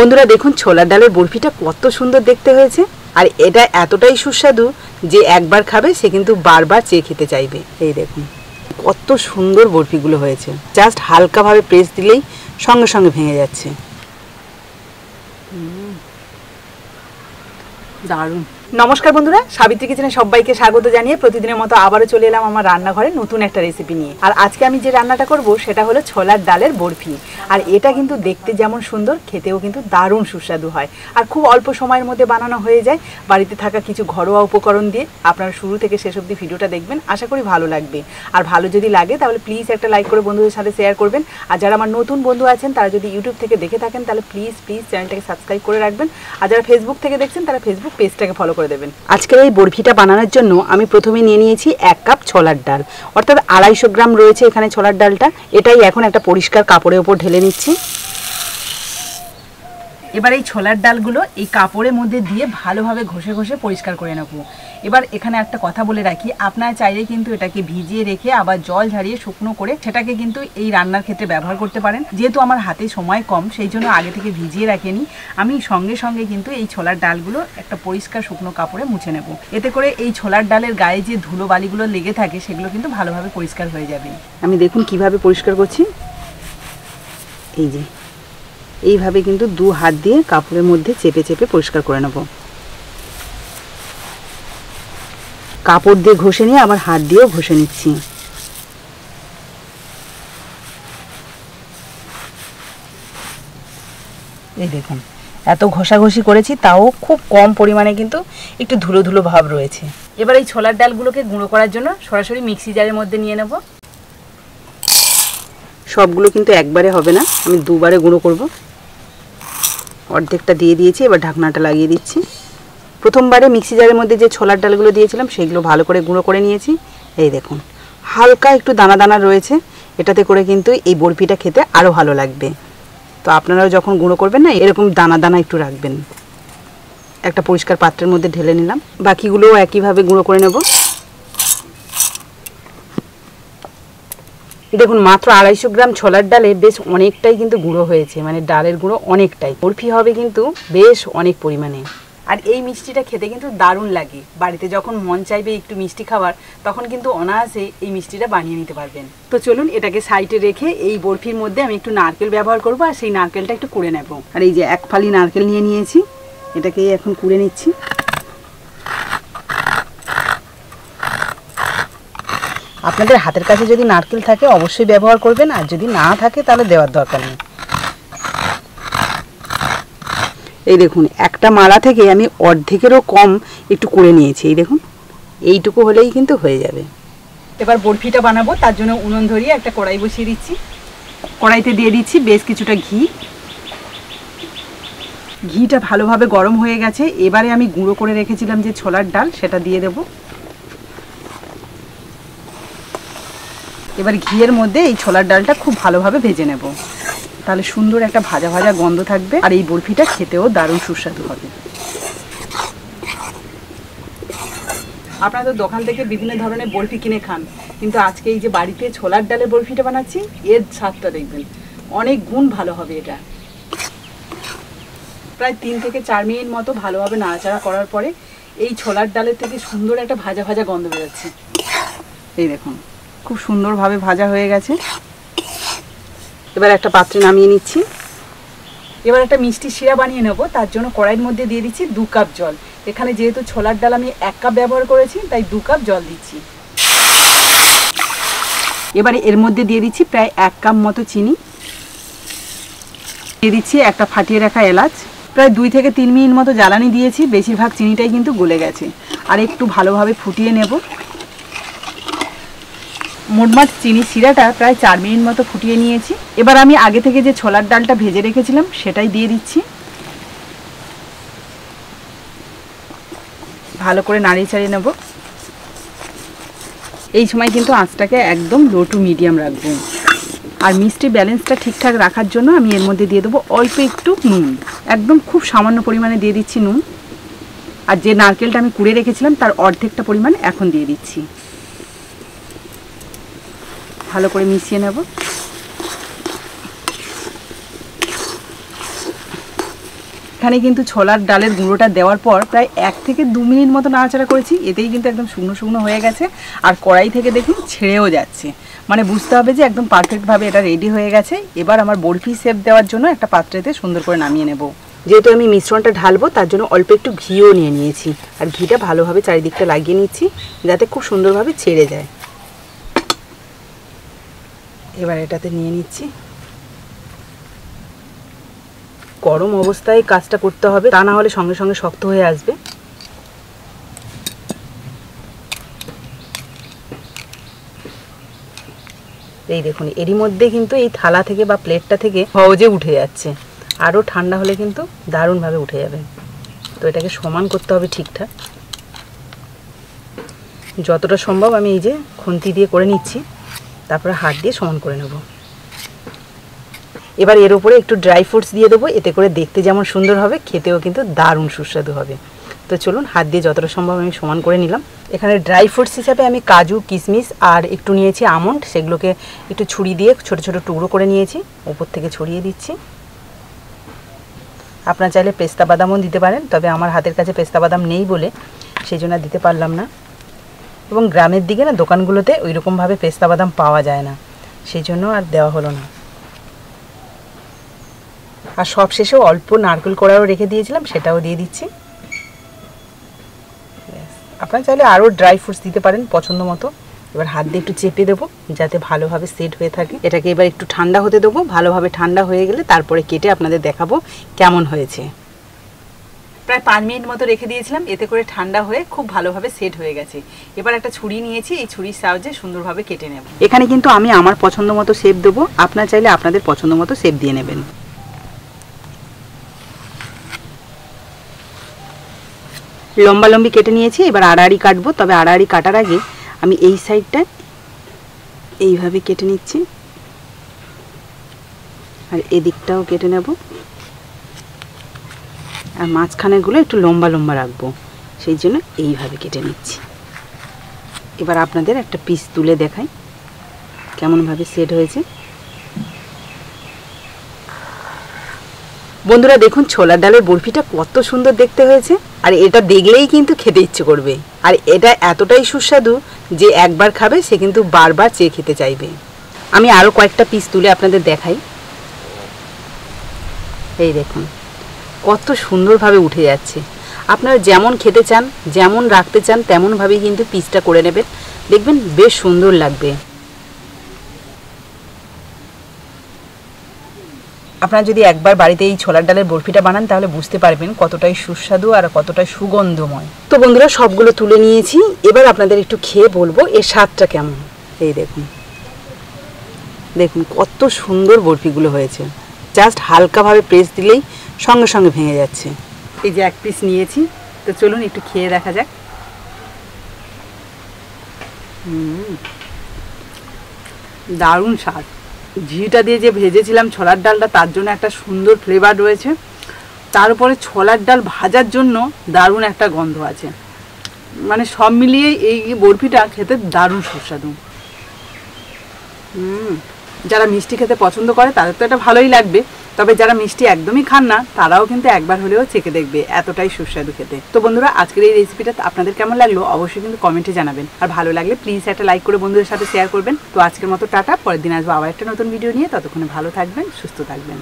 বন্ধুরা দেখুন ছোলার ডালের বরফিটা কত সুন্দর দেখতে হয়েছে, আর এটা এতটাই সুস্বাদু যে একবার খাবে সে কিন্তু বারবার চেয়ে খেতে চাইবে। এই দেখুন কত সুন্দর বরফিগুলো হয়েছে, জাস্ট হালকাভাবে প্রেস দিলেই সঙ্গে সঙ্গে ভেঙে যাচ্ছে। দারুণ। নমস্কার বন্ধুরা, সাবিত্রী কিচেনে সবাইকে স্বাগত জানিয়ে প্রতিদিনের মতো আবারও চলে এলাম আমার রান্নাঘরে নতুন একটা রেসিপি নিয়ে। আর আজকে আমি যে রান্নাটা করব সেটা হলো ছোলার ডালের বরফি। আর এটা কিন্তু দেখতে যেমন সুন্দর, খেতেও কিন্তু দারুণ সুস্বাদু হয়, আর খুব অল্প সময়ের মধ্যে বানানো হয়ে যায় বাড়িতে থাকা কিছু ঘরোয়া উপকরণ দিয়ে। আপনারা শুরু থেকে শেষ অবধি ভিডিওটা দেখবেন, আশা করি ভালো লাগবে। আর ভালো যদি লাগে তাহলে প্লিজ একটা লাইক করে বন্ধুদের সাথে শেয়ার করবেন। আর যারা আমার নতুন বন্ধু আছেন তারা যদি ইউটিউব থেকে দেখে থাকেন তাহলে প্লিজ চ্যানেলটাকে সাবস্ক্রাইব করে রাখবেন। আর যারা ফেসবুক থেকে দেখছেন তারা ফেসবুক পেজটাকে ফলো করে দেবেন। আজকের এই বরফিটা বানানোর জন্য আমি প্রথমে নিয়ে নিয়েছি 1 কাপ ছোলার ডাল, অর্থাৎ 250 গ্রাম রয়েছে এখানে ছোলার ডালটা। এটাই এখন একটা পরিষ্কার কাপড়ের উপর ঢেলে নিচ্ছি। এবার এই ছোলার ডালগুলো এই কাপড়ের মধ্যে দিয়ে ভালোভাবে ঘষে ঘষে পরিষ্কার করে নেব। এবার এখানে একটা কথা বলে রাখি, আপনারা চাইলে কিন্তু এটাকে ভিজিয়ে রেখে আবার জল ঝারিয়ে শুকনো করে সেটাকে কিন্তু এই রান্নার ক্ষেত্রে ব্যবহার করতে পারেন। যেহেতু আমার হাতে সময় কম সেই জন্য আগে থেকে ভিজিয়ে রাখিনি, আমি সঙ্গে সঙ্গে কিন্তু এই ছোলার ডালগুলো একটা পরিষ্কার শুকনো কাপড়ে মুছে নেব। এতে করে এই ছোলার ডালের গায়ে যে ধুলো বালিগুলো লেগে থাকে সেগুলো কিন্তু ভালোভাবে পরিষ্কার হয়ে যাবে। আমি দেখুন কিভাবে পরিষ্কার করছি। এই যে এইভাবে কিন্তু 2 হাত দিয়ে কাপড়ের মধ্যে চেপে চেপে পরিষ্কার করে নেব। কাপড় দিয়ে ঘষে নিয়ে আবার হাত দিয়েও ঘষে নিচ্ছি। এই দেখুন এত ঘষাঘষি করেছি তাও খুব কম পরিমাণে কিন্তু একটু ধুলো ধুলো ভাব রয়েছে। এবার এই ছোলার ডালগুলোকে গুঁড়ো করার জন্য সরাসরি মিক্সি জারের মধ্যে নিয়ে নেব। সবগুলো কিন্তু একবারে হবে না, আমি 2 বারে গুঁড়ো করব। অর্ধেকটা দিয়ে দিয়েছি, এবার ঢাকনাটা লাগিয়ে দিচ্ছি। প্রথমবারে মিক্সি জারের মধ্যে যে ছোলার ডালগুলো দিয়েছিলাম সেগুলো ভালো করে গুঁড়ো করে নিয়েছি। এই দেখুন হালকা একটু দানা দানা রয়েছে, এটাতে করে কিন্তু এই বরফিটা খেতে আরও ভালো লাগবে। তো আপনারাও যখন গুঁড়ো করবেন না এরকম দানা দানা একটু রাখবেন। একটা পরিষ্কার পাত্রের মধ্যে ঢেলে নিলাম, বাকিগুলোও একইভাবে গুঁড়ো করে নেব। দেখুন মাত্র 250 গ্রাম ছোলার ডালে বেশ অনেকটাই কিন্তু গুঁড়ো হয়েছে, মানে ডালের গুঁড়ো অনেকটাই। বরফি হবে কিন্তু বেশ অনেক পরিমাণে। আর এই মিষ্টিটা খেতে কিন্তু দারুণ লাগে। বাড়িতে যখন মন চাইবে একটু মিষ্টি খাবার তখন কিন্তু অনায়াসে এই মিষ্টিটা বানিয়ে নিতে পারবেন। তো চলুন এটাকে সাইডে রেখে এই বরফির মধ্যে আমি একটু নারকেল ব্যবহার করব, আর সেই নারকেলটা একটু কুড়ে নেব। আর এই যে 1 ফালি নারকেল নিয়ে নিয়েছি, এটাকে এখন কুড়ে নিচ্ছি। আপনাদের হাতের কাছে যদি নারকেল থাকে অবশ্যই ব্যবহার করবেন, আর যদি না থাকে তাহলে দেওয়ার দরকার নেই। এই দেখুন একটা মালা থেকে আমি অর্ধেকেরও কম একটু করে নিয়েছি। এই দেখুন এইটুকু হলেই কিন্তু হয়ে যাবে। এবার বরফিটা বানাবো, তার জন্য উনুন ধরিয়ে একটা কড়াই বসিয়ে দিচ্ছি। কড়াইতে দিয়ে দিচ্ছি বেশ কিছুটা ঘি। ঘিটা ভালোভাবে গরম হয়ে গেছে, এবারে আমি গুঁড়ো করে রেখেছিলাম যে ছোলার ডাল সেটা দিয়ে দেব। এবার ঘিয়ের মধ্যে এই ছোলার ডালটা খুব ভালোভাবে ভেজে নেব, তাহলে সুন্দর একটা ভাজা ভাজা গন্ধ থাকবে, আর এই বরফিটা খেতেও দারুণ সুস্বাদু হবে। আপনারা তো দোকান থেকে বিভিন্ন ধরনের বরফি কিনে খান, কিন্তু আজকে এই যে বাড়িতে ছোলার ডালের বরফিটা বানাচ্ছি এর স্বাদটা দেখবেন অনেক গুণ ভালো হবে। এটা প্রায় 3 থেকে 4 মিনিট মতো ভালোভাবে নাড়াচাড়া করার পরে এই ছোলার ডালের থেকে সুন্দর একটা ভাজা ভাজা গন্ধ বেরোচ্ছে। এই দেখুন খুব সুন্দরভাবে ভাজা হয়ে গেছে। এবার একটা পাত্রে নামিয়ে নিচ্ছি। এবার একটা মিষ্টি শিরা বানিয়ে নেব, তার জন্য কড়াইয়ের মধ্যে দিয়ে দিচ্ছি 2 কাপ জল। এখানে যেহেতু ছোলার ডাল আমি 1 কাপ ব্যবহার করেছি তাই 2 কাপ জল দিচ্ছি। এবারে এর মধ্যে দিয়ে দিচ্ছি প্রায় 1 কাপ মতো চিনি, দিয়ে দিচ্ছি একটা ফাটিয়ে রাখা এলাচ। প্রায় 2 থেকে 3 মিনিট মতো জ্বালানি দিয়েছি, বেশিরভাগ চিনিটাই কিন্তু গলে গেছে। আর একটু ভালোভাবে ফুটিয়ে নেব। মোটমাট চিনি শিরাটা প্রায় 4 মিনিট মতো ফুটিয়ে নিয়েছি। এবার আমি আগে থেকে যে ছোলার ডালটা ভেজে রেখেছিলাম সেটাই দিয়ে দিচ্ছি। ভালো করে নাড়িয়ে চাড়িয়ে নেব। এই সময় কিন্তু আঁচটাকে একদম লো টু মিডিয়াম রাখবো। আর মিষ্টি ব্যালেন্সটা ঠিকঠাক রাখার জন্য আমি এর মধ্যে দিয়ে দেবো অল্প একটু নুন, একদম খুব সামান্য পরিমাণে দিয়ে দিচ্ছি নুন। আর যে নারকেলটা আমি কুড়ে রেখেছিলাম তার অর্ধেকটা পরিমাণ এখন দিয়ে দিচ্ছি। ভালো করে মিশিয়ে নেব। এখানে কিন্তু ছোলার ডালের গুঁড়োটা দেওয়ার পর প্রায় 1 থেকে 2 মিনিট মতো নাড়াচাড়া করেছি, এতেই কিন্তু একদম শুকনো শুকনো হয়ে গেছে। আর কড়াই থেকে দেখুন ছেড়েও যাচ্ছে, মানে বুঝতে হবে যে একদম পারফেক্টভাবে এটা রেডি হয়ে গেছে। এবার আমার বরফি শেপ দেওয়ার জন্য একটা পাত্রেতে সুন্দর করে নামিয়ে নেব। যেহেতু আমি মিশ্রণটা ঢালবো তার জন্য অল্প একটু ঘিও নিয়ে নিয়েছি, আর ঘিটা ভালোভাবে চারিদিকটা লাগিয়ে নিচ্ছি যাতে খুব সুন্দরভাবে ছেড়ে যায়। এবার এটাতে নিয়ে নিচ্ছি। গরম অবস্থায় কাজটা করতে হবে, তা না হলে সঙ্গে সঙ্গে শক্ত হয়ে আসবে। এই দেখুন এরই মধ্যে কিন্তু এই থালা থেকে বা প্লেটটা থেকে সহজে উঠে যাচ্ছে। আরও ঠান্ডা হলে কিন্তু দারুণভাবে উঠে যাবে। তো এটাকে সমান করতে হবে ঠিকঠাক, যতটা সম্ভব আমি এই যে খুন্তি দিয়ে করে নিচ্ছি, তারপরে হাত দিয়ে সমান করে নেব। এবার এর উপরে একটু ড্রাই ফ্রুটস দিয়ে দেবো, এতে করে দেখতে যেমন সুন্দর হবে, খেতেও কিন্তু দারুণ সুস্বাদু হবে। তো চলুন হাত দিয়ে যতটা সম্ভব আমি সমান করে নিলাম। এখানে ড্রাই ফ্রুটস হিসাবে আমি কাজু, কিশমিশ আর একটু নিয়েছি আমন্ড, সেগুলোকে একটু ছুরি দিয়ে ছোট ছোট টুকরো করে নিয়েছি, উপর থেকে ছড়িয়ে দিচ্ছি। আপনারা চাইলে পেস্তা বাদামও দিতে পারেন, তবে আমার হাতের কাছে পেস্তা বাদাম নেই বলে সেই জন্য দিতে পারলাম না। এবং গ্রামের দিকে না দোকানগুলোতে ওই রকমভাবে পেস্তা বাদাম পাওয়া যায় না, সেই জন্য আর দেওয়া হলো না। আর সব শেষেও অল্প নারকেল কোড়াও রেখে দিয়েছিলাম, সেটাও দিয়ে দিচ্ছি। আপনারা চাইলে আরও ড্রাই ফ্রুটস দিতে পারেন পছন্দ মতো। এবার হাত দিয়ে একটু চেপে দেবো যাতে ভালোভাবে সেট হয়ে থাকে। এটাকে এবার একটু ঠান্ডা হতে দেবো, ভালোভাবে ঠান্ডা হয়ে গেলে তারপরে কেটে আপনাদের দেখাবো কেমন হয়েছে। প্রায় 5 মিনিট মতো রেখে দিয়েছিলাম, এতে করে ঠান্ডা হয়ে খুব ভালোভাবে সেট হয়ে গেছে। এবার একটা ছুরি নিয়েছি, এই ছুরির সাহায্যে সুন্দরভাবে কেটে নেব। এখানে কিন্তু আমি আমার পছন্দ মতো শেপ দেবো, আপনারা চাইলে আপনাদের পছন্দ মতো শেপ দিয়ে নেবেন। লম্বা লম্বি কেটে নিয়েছি, এবার আড়াআড়ি কাটবো। তবে আড়াআড়ি কাটার আগে আমি এই সাইডটা এইভাবে কেটে নিচ্ছি, আর এদিকটাও কেটে নেব। আর মাঝখানেরগুলো একটু লম্বা লম্বা রাখবো, সেই জন্য এইভাবে কেটে নিচ্ছি। এবার আপনাদের একটা পিস তুলে দেখাই কেমনভাবে সেট হয়েছে। বন্ধুরা দেখুন ছোলার ডালের বরফিটা কত সুন্দর দেখতে হয়েছে, আর এটা দেখলেই কিন্তু খেতে ইচ্ছে করবে। আর এটা এতটাই সুস্বাদু যে একবার খাবে সে কিন্তু বারবার চেয়ে খেতে চাইবে। আমি আরও কয়েকটা পিস তুলে আপনাদের দেখাই। এই দেখুন কত সুন্দরভাবে উঠে যাচ্ছে। আপনারা যেমন খেতে চান, যেমন রাখতে চান, তেমনভাবেই কিন্তু পিসটা করে নেবেন, দেখবেন বেশ সুন্দর লাগবে। আপনারা যদি একবার বাড়িতে এই ছোলার ডালের বরফিটা বানান তাহলে বুঝতে পারবেন কতটাই সুস্বাদু আর কতটাই সুগন্ধময়। তো বন্ধুরা সবগুলো তুলে নিয়েছি, এবার আপনাদের একটু খেয়ে বলবো এর স্বাদটা কেমন। এই দেখুন, দেখুন কত সুন্দর বরফিগুলো হয়েছে। জাস্ট হালকাভাবে প্রেস দিলেই সঙ্গে সঙ্গে ভেঙে যাচ্ছে। এই যে এক পিস নিয়েছি, তো চলুন একটু খেয়ে দেখা যাক। দারুণ স্বাদ। ঘিটা দিয়ে যে ভেজেছিলাম ছোলার ডালটা, তার জন্য একটা সুন্দর ফ্লেভার রয়েছে। তার উপরে ছোলার ডাল ভাজার জন্য দারুণ একটা গন্ধ আছে। মানে সব মিলিয়ে এই বরফিটা খেতে দারুণ সুস্বাদু। যারা মিষ্টি খেতে পছন্দ করে তাদের তো এটা ভালোই লাগবে, তবে যারা মিষ্টি একদমই খান না তারাও কিন্তু একবার হলেও চেখে দেখবে, এতটাই সুস্বাদু খেতে। তো বন্ধুরা আজকের এই রেসিপিটা আপনাদের কেমন লাগলো অবশ্যই কিন্তু কমেন্টে জানাবেন। আর ভালো লাগলে প্লিজ একটা লাইক করে বন্ধুদের সাথে শেয়ার করবেন। তো আজকের মতো টাটা, পরের দিন আসবো আবার একটা নতুন ভিডিও নিয়ে। ততক্ষণে ভালো থাকবেন, সুস্থ থাকবেন।